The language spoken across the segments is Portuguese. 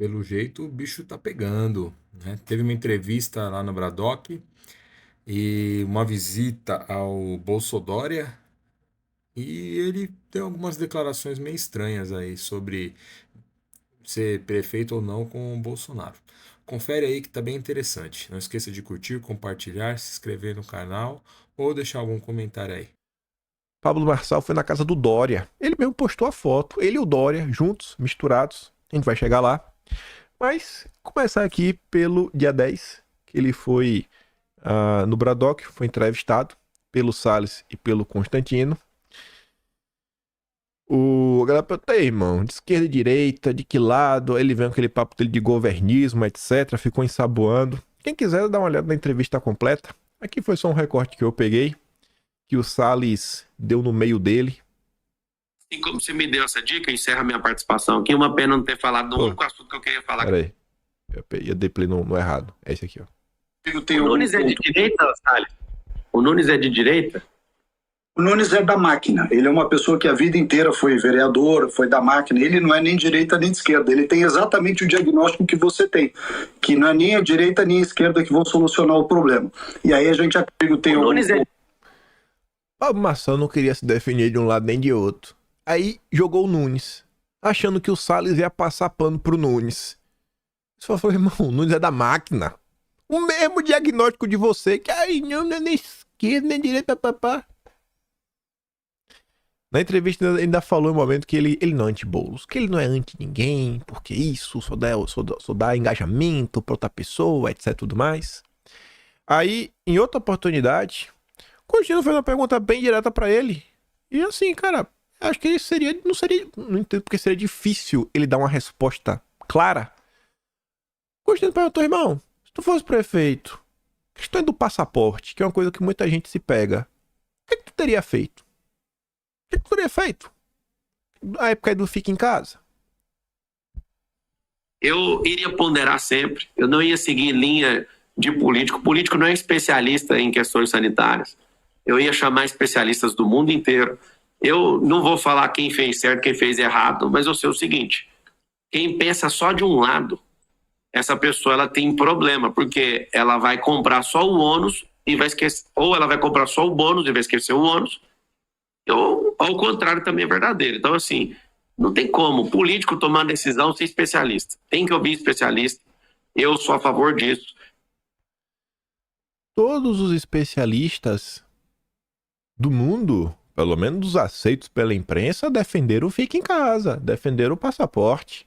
Pelo jeito, o bicho tá pegando, né? Teve uma entrevista lá no Bradock e uma visita ao Bolsodória e ele tem algumas declarações meio estranhas aí sobre ser prefeito ou não com o Bolsonaro. Confere aí que tá bem interessante. Não esqueça de curtir, compartilhar, se inscrever no canal ou deixar algum comentário aí. Pablo Marçal foi na casa do Dória. Ele mesmo postou a foto. Ele e o Dória, juntos, misturados. A gente vai chegar lá. Mas começar aqui pelo dia 10, que ele foi no Bradock, foi entrevistado pelo Salles e pelo Constantino. A galera perguntou, irmão, de esquerda e direita, de que lado? Ele vem com aquele papo dele de governismo, etc. Ficou ensaboando. Quem quiser dar uma olhada na entrevista completa, aqui foi só um recorte que eu peguei, que o Salles deu no meio dele. E como você me deu essa dica, encerra minha participação aqui. Uma pena não ter falado do único assunto que eu queria falar. Peraí, eu dei play no errado. É esse aqui, ó. O Nunes é de direita, Salles? O Nunes é de direita? O Nunes é da máquina. Ele é uma pessoa que a vida inteira foi vereador, foi da máquina. Ele não é nem direita nem de esquerda. Ele tem exatamente o diagnóstico que você tem, que não é nem a direita nem a esquerda que vão solucionar o problema. E aí a gente tem o Nunes é... Pablo Marçal não queria se defender de um lado nem de outro. Aí jogou o Nunes, achando que o Salles ia passar pano pro Nunes. Só falou, irmão, o Nunes é da máquina. O mesmo diagnóstico de você, que aí não é nem esquerda nem direita, papá. Na entrevista ele ainda falou em um momento que ele não é anti-Boulos, que ele não é anti-ninguém, porque isso só dá engajamento pra outra pessoa, etc, tudo mais. Aí, em outra oportunidade, o Constantino fez uma pergunta bem direta pra ele. E assim, cara, acho que não entendo porque seria difícil ele dar uma resposta clara. O Constantino perguntou, irmão, se tu fosse prefeito, questão do passaporte, que é uma coisa que muita gente se pega, o que tu teria feito? O que tu teria feito? Na época do Fica em Casa? Eu iria ponderar sempre. Eu não ia seguir linha de político. Político não é especialista em questões sanitárias. Eu ia chamar especialistas do mundo inteiro. Eu não vou falar quem fez certo, quem fez errado, mas eu sei o seguinte: quem pensa só de um lado, essa pessoa ela tem problema, porque ela vai comprar só o ônus e vai esquecer, ou ela vai comprar só o bônus e vai esquecer o ônus, ou ao contrário também é verdadeiro. Então, assim, não tem como político tomar decisão sem especialista. Tem que ouvir especialista. Eu sou a favor disso. Todos os especialistas do mundo, pelo menos os aceitos pela imprensa, defenderam o Fica em Casa, defenderam o passaporte.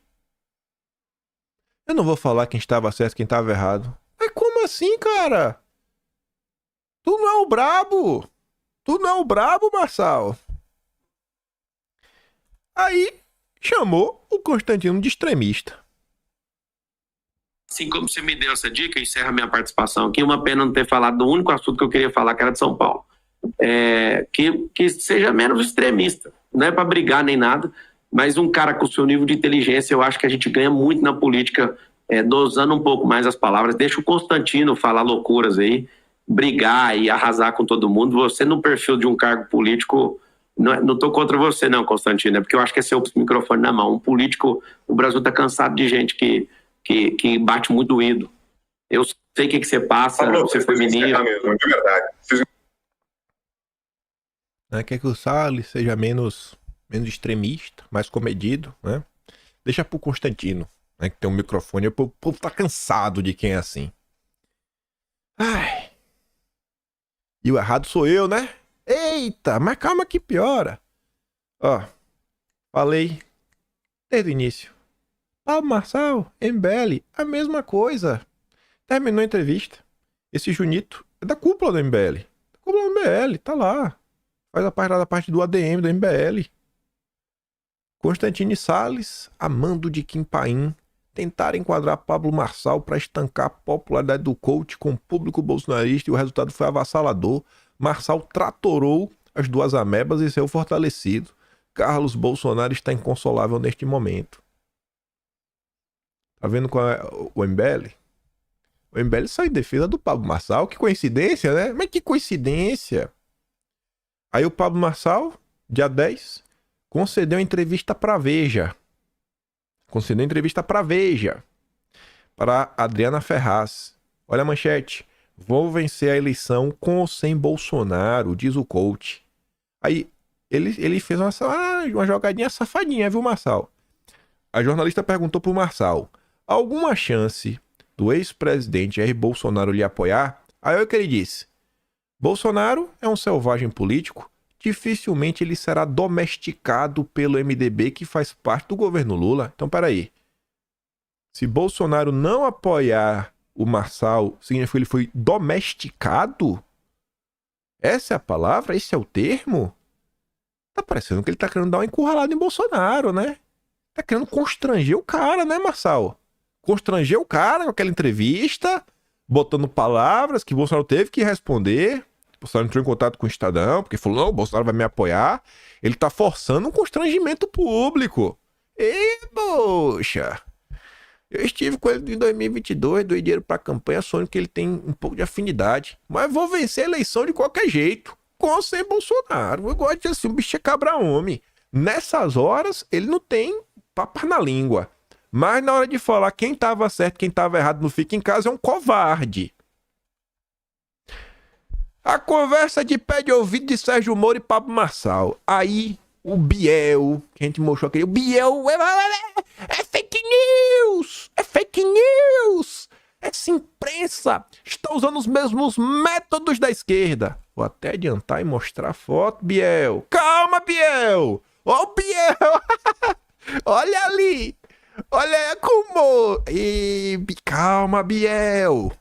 Eu não vou falar quem estava certo e quem estava errado. Mas como assim, cara? Tu não é o brabo! Tu não é o brabo, Marçal! Aí chamou o Constantino de extremista. Assim como você me deu essa dica, encerra minha participação aqui. Uma pena não ter falado do único assunto que eu queria falar, que era de São Paulo. Que seja menos extremista. Não é para brigar nem nada, mas um cara com o seu nível de inteligência, eu acho que a gente ganha muito na política, dosando um pouco mais as palavras. Deixa o Constantino falar loucuras aí, brigar e arrasar com todo mundo. Você, no perfil de um cargo político, não estou contra você não, Constantino, é porque eu acho que é seu microfone na mão. Um político, o Brasil está cansado de gente que bate muito doído. Eu sei o que você passa, você foi ministro. De verdade. Quer que o Salles seja menos extremista, mais comedido, né? Deixa pro Constantino, né, que tem um microfone. O povo tá cansado de quem é assim. Ai. E o errado sou eu, né? Eita, mas calma que piora. Ó, falei desde o início. Pablo Marçal, MBL, a mesma coisa. Terminou a entrevista. Esse Junito é da cúpula do MBL. Da cúpula do MBL, tá lá. Faz a parte do ADM do MBL. Constantino e Salles, a mando de Kim Paim, tentaram enquadrar Pablo Marçal para estancar a popularidade do coach com o público bolsonarista e o resultado foi avassalador. Marçal tratorou as duas amebas e saiu fortalecido. Carlos Bolsonaro está inconsolável neste momento. Tá vendo qual é o MBL? O MBL sai em defesa do Pablo Marçal. Que coincidência, né? Mas que coincidência! Aí o Pablo Marçal, dia 10, concedeu uma entrevista pra Veja. concedendo entrevista para Veja, para Adriana Ferraz. Olha a manchete. Vou vencer a eleição com ou sem Bolsonaro, diz o coach. Aí ele fez uma jogadinha safadinha, viu, Marçal? A jornalista perguntou pro Marçal: alguma chance do ex-presidente Jair Bolsonaro lhe apoiar? Aí o que ele disse: Bolsonaro é um selvagem político, dificilmente ele será domesticado pelo MDB que faz parte do governo Lula. Então, peraí. Se Bolsonaro não apoiar o Marçal, significa que ele foi domesticado? Essa é a palavra? Esse é o termo? Tá parecendo que ele tá querendo dar uma encurralada em Bolsonaro, né? Tá querendo constranger o cara, né, Marçal? Constranger o cara com aquela entrevista, botando palavras que Bolsonaro teve que responder. Bolsonaro entrou em contato com o Estadão, porque falou, não, o Bolsonaro vai me apoiar. Ele tá forçando um constrangimento público. E, poxa, eu estive com ele em 2022, doei dinheiro pra campanha, sonho que ele tem um pouco de afinidade. Mas vou vencer a eleição de qualquer jeito, com ou sem Bolsonaro. Eu gosto de assim, o bicho é cabra-homem. Nessas horas, ele não tem papas na língua. Mas na hora de falar quem tava certo, quem tava errado no Fica em Casa, é um covarde. A conversa de pé de ouvido de Sérgio Moro e Pablo Marçal. Aí, o Biel, que a gente mostrou aquele... O Biel é fake news! É fake news! Essa imprensa está usando os mesmos métodos da esquerda. Vou até adiantar e mostrar a foto, Biel. Calma, Biel! Ó o Biel! Olha ali! Olha como... calma, Biel!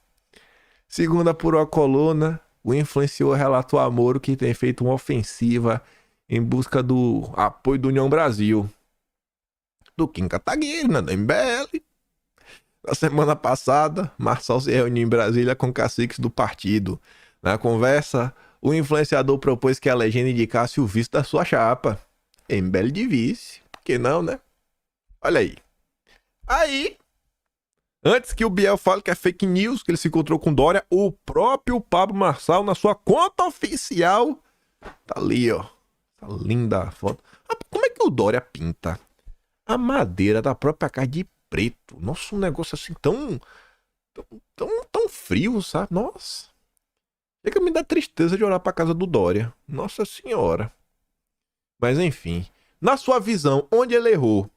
Segundo apurou a coluna, o influenciador relatou a Moro que tem feito uma ofensiva em busca do apoio do União Brasil. Do Kim Kataguiri, do MBL. Na semana passada, Marçal se reuniu em Brasília com caciques do partido. Na conversa, o influenciador propôs que a legenda indicasse o vice da sua chapa. MBL de vice. Por que não, né? Olha aí. Aí, antes que o Biel fale que é fake news, que ele se encontrou com Dória, o próprio Pablo Marçal, na sua conta oficial, tá ali, ó. Tá linda a foto. Como é que o Dória pinta a madeira da própria casa de preto? Nossa, um negócio assim tão frio, sabe? Nossa. Chega a me dar tristeza de olhar pra casa do Dória. Nossa Senhora. Mas enfim, na sua visão, onde ele errou?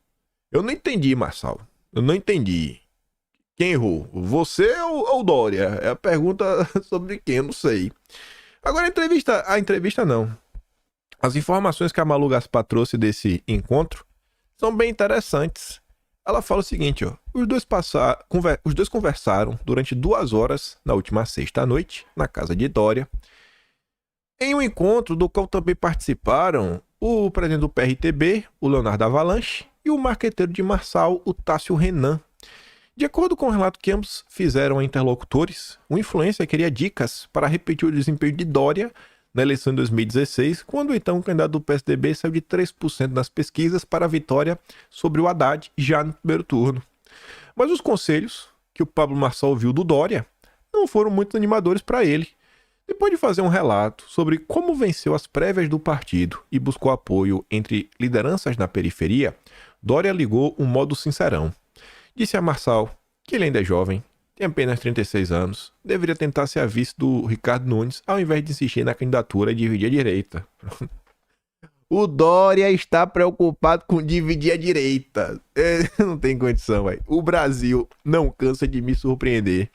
Eu não entendi, Marçal. Eu não entendi. Quem errou? Você ou Dória? É a pergunta sobre quem, eu não sei. Agora a entrevista não. As informações que a Malu Gaspar trouxe desse encontro são bem interessantes. Ela fala o seguinte, ó. Os dois conversaram durante 2 horas na última sexta à noite, na casa de Dória, em um encontro do qual também participaram o presidente do PRTB, o Leonardo Avalanche, e o marqueteiro de Marçal, o Tássio Renan. De acordo com o relato que ambos fizeram a interlocutores, o influencer queria dicas para repetir o desempenho de Dória na eleição de 2016, quando então o candidato do PSDB saiu de 3% nas pesquisas para a vitória sobre o Haddad já no primeiro turno. Mas os conselhos que o Pablo Marçal ouviu do Dória não foram muito animadores para ele. Depois de fazer um relato sobre como venceu as prévias do partido e buscou apoio entre lideranças na periferia, Dória ligou um modo sincerão. Disse a Marçal que ele ainda é jovem, tem apenas 36 anos, deveria tentar ser a vice do Ricardo Nunes ao invés de insistir na candidatura e dividir a direita. O Dória está preocupado com dividir a direita. Não tem condição, velho. O Brasil não cansa de me surpreender.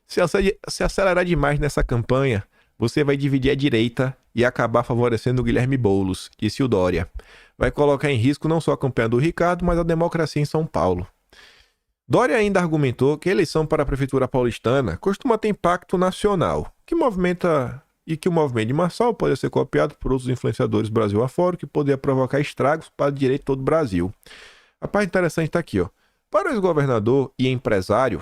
Se acelerar demais nessa campanha, você vai dividir a direita e acabar favorecendo o Guilherme Boulos, disse o Dória. Vai colocar em risco não só a campanha do Ricardo, mas a democracia em São Paulo. Dória ainda argumentou que a eleição para a prefeitura paulistana costuma ter impacto nacional, que o movimento de Marçal pode ser copiado por outros influenciadores Brasil afora, que poderia provocar estragos para o direito de todo o Brasil. A parte interessante está aqui, ó. Para o ex-governador e empresário,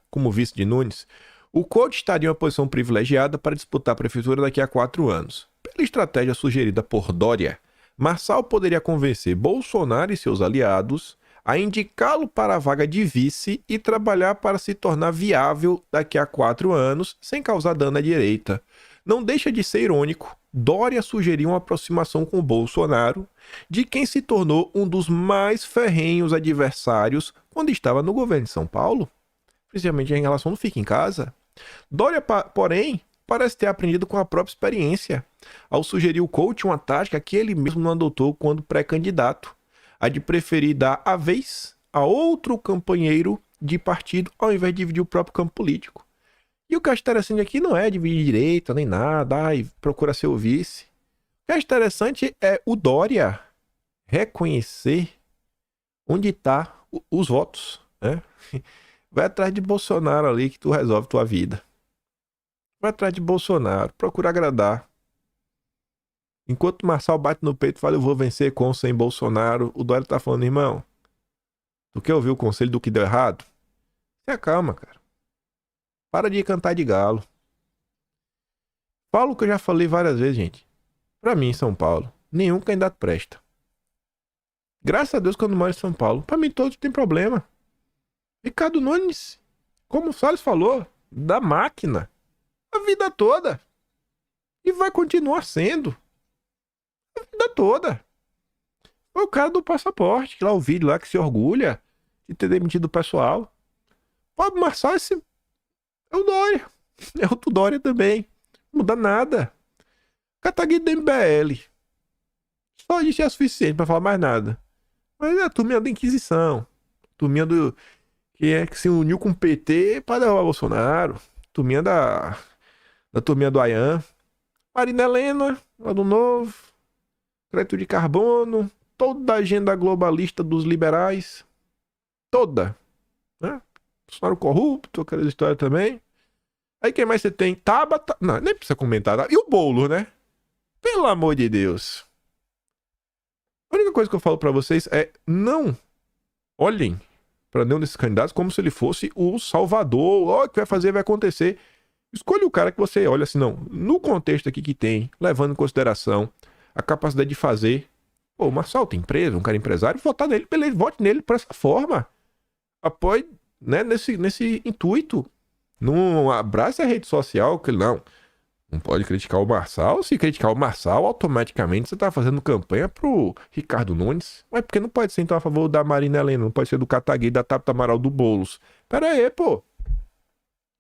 como vice de Nunes, o coach estaria em uma posição privilegiada para disputar a prefeitura daqui a 4 anos. Pela estratégia sugerida por Dória, Marçal poderia convencer Bolsonaro e seus aliados a indicá-lo para a vaga de vice e trabalhar para se tornar viável daqui a 4 anos, sem causar dano à direita. Não deixa de ser irônico Dória sugeriu uma aproximação com Bolsonaro, de quem se tornou um dos mais ferrenhos adversários quando estava no governo de São Paulo, principalmente em relação ao Fica em Casa. Dória, porém, parece ter aprendido com a própria experiência, ao sugerir ao coach uma tática que ele mesmo não adotou quando pré-candidato, a de preferir dar a vez a outro companheiro de partido ao invés de dividir o próprio campo político. E o que eu acho interessante aqui não é dividir direita nem nada, procura ser o vice. O que eu acho interessante é o Dória reconhecer onde está os votos, né? Vai atrás de Bolsonaro ali que tu resolve tua vida. Vai atrás de Bolsonaro, procura agradar. Enquanto o Marçal bate no peito e fala, eu vou vencer com ou sem Bolsonaro, o Dória tá falando, irmão, tu quer ouvir o conselho do que deu errado? Se acalma, cara. Para de cantar de galo. Falo o que eu já falei várias vezes, gente. Pra mim, em São Paulo, nenhum candidato presta. Graças a Deus que eu não moro em São Paulo. Pra mim, todos têm problema. Ricardo Nunes, como o Salles falou, da máquina. A vida toda. E vai continuar sendo. A vida toda. Foi o cara do passaporte, lá o vídeo lá que se orgulha de ter demitido o pessoal. Pablo Marçal, esse é o Dória. É outro Dória também. Não muda nada. Cataguito do MBL. Só isso é suficiente pra falar mais nada. Mas é a turminha da Inquisição. Turminha do... que se uniu com o PT para derrubar Bolsonaro. Turminha da turminha do Ayan. Marina Helena, lá do Novo. Crédito de carbono. Toda a agenda globalista dos liberais. Toda. Né? Bolsonaro corrupto, aquela história também. Aí quem mais você tem? Tabata. Não, nem precisa comentar. Tá? E o Bolo, né? Pelo amor de Deus. A única coisa que eu falo pra vocês é não olhem para nenhum desses candidatos como se ele fosse o salvador. Ó, o que vai fazer vai acontecer. Escolha o cara que você olha assim, não. No contexto aqui que tem, levando em consideração a capacidade de fazer. Pô, o Marçal tem empresa, um cara empresário, votar nele, beleza, vote nele por essa forma. Apoie, né, nesse intuito. Não abraça a rede social, que não pode criticar o Marçal. Se criticar o Marçal, automaticamente você tá fazendo campanha pro Ricardo Nunes. Mas por que não pode ser então a favor da Marina Helena? Não pode ser do Cataguiri, da Tabata Amaral, do Boulos? Pera aí, pô.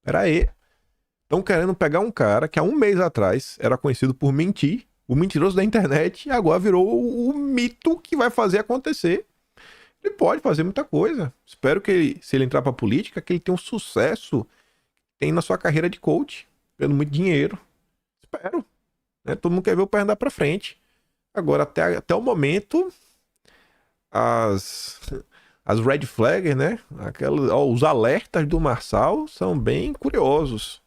Pera aí. Estão querendo pegar um cara que há um mês atrás era conhecido por mentir, o mentiroso da internet, e agora virou o mito que vai fazer acontecer. Ele pode fazer muita coisa. Espero que ele, se ele entrar pra política, que ele tenha um sucesso que tem na sua carreira de coach, ganhando muito dinheiro. Espero. Né? Todo mundo quer ver o pai andar pra frente. Agora, até o momento, as red flags, né? Os alertas do Marçal são bem curiosos.